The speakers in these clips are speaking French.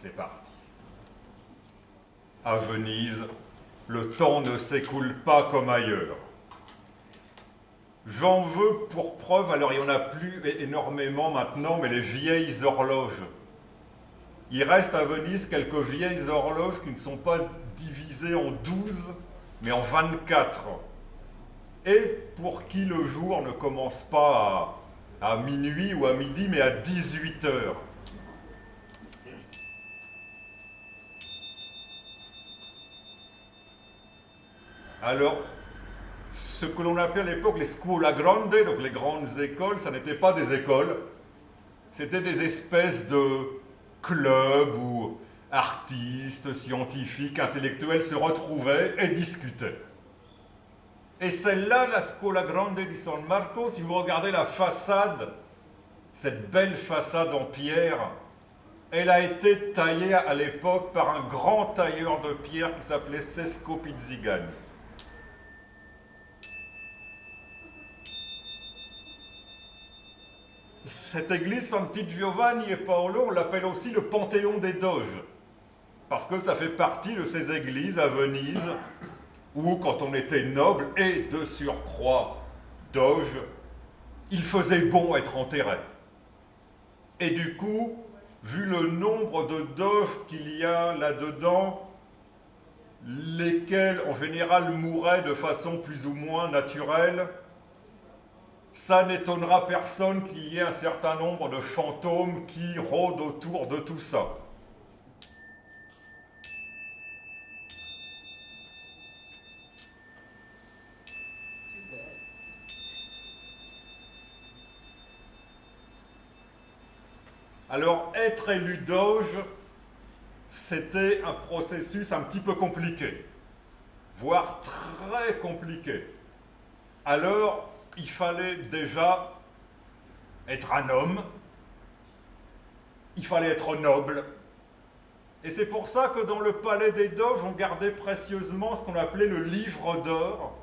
C'est parti. À Venise, le temps ne s'écoule pas comme ailleurs. J'en veux pour preuve, alors il n'y en a plus énormément maintenant, mais les vieilles horloges. Il reste à Venise quelques vieilles horloges qui ne sont pas divisées en 12, mais en 24. Et pour qui le jour ne commence pas à minuit ou à midi, mais à 18 heures. Alors, ce que l'on appelait à l'époque les scuola grande, donc les grandes écoles, ça n'était pas des écoles, c'était des espèces de clubs où artistes, scientifiques, intellectuels se retrouvaient et discutaient. Et celle-là, la Scuola Grande di San Marco, si vous regardez la façade, cette belle façade en pierre, elle a été taillée à l'époque par un grand tailleur de pierre qui s'appelait Cesco Pizzigani. Cette église Santi Giovanni e Paolo, on l'appelle aussi le Panthéon des Doges, parce que ça fait partie de ces églises à Venise où, quand on était noble et de surcroît doge, il faisait bon être enterré. Et du coup, vu le nombre de doges qu'il y a là-dedans, lesquels en général mouraient de façon plus ou moins naturelle, ça n'étonnera personne qu'il y ait un certain nombre de fantômes qui rôdent autour de tout ça. Alors, être élu doge, c'était un processus un petit peu compliqué, voire très compliqué. Alors, il fallait déjà être un homme, il fallait être noble. Et c'est pour ça que dans le palais des doges, on gardait précieusement ce qu'on appelait le livre d'or.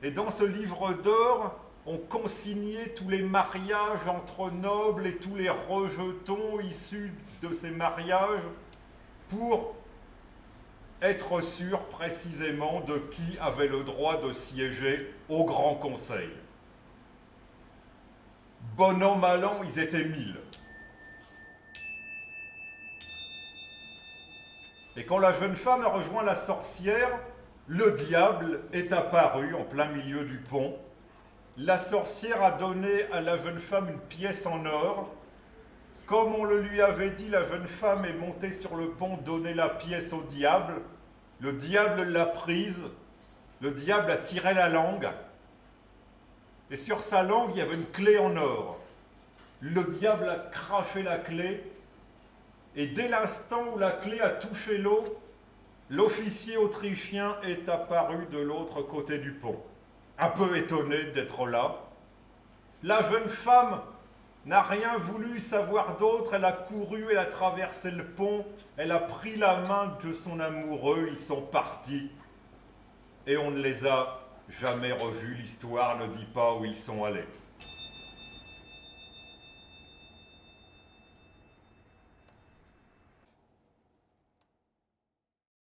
Et dans ce livre d'or, on consignait tous les mariages entre nobles et tous les rejetons issus de ces mariages pour être sûr précisément de qui avait le droit de siéger au Grand Conseil. Bon an, mal an, ils étaient 1000. Et quand la jeune femme a rejoint la sorcière, le diable est apparu en plein milieu du pont. La sorcière a donné à la jeune femme une pièce en or. Comme on le lui avait dit, la jeune femme est montée sur le pont, donner la pièce au diable. Le diable l'a prise. Le diable a tiré la langue. Et sur sa langue, il y avait une clé en or. Le diable a craché la clé. Et dès l'instant où la clé a touché l'eau, l'officier autrichien est apparu de l'autre côté du pont, un peu étonné d'être là. La jeune femme n'a rien voulu savoir d'autre, elle a couru, elle a traversé le pont, elle a pris la main de son amoureux, ils sont partis. Et on ne les a jamais revus, l'histoire ne dit pas où ils sont allés.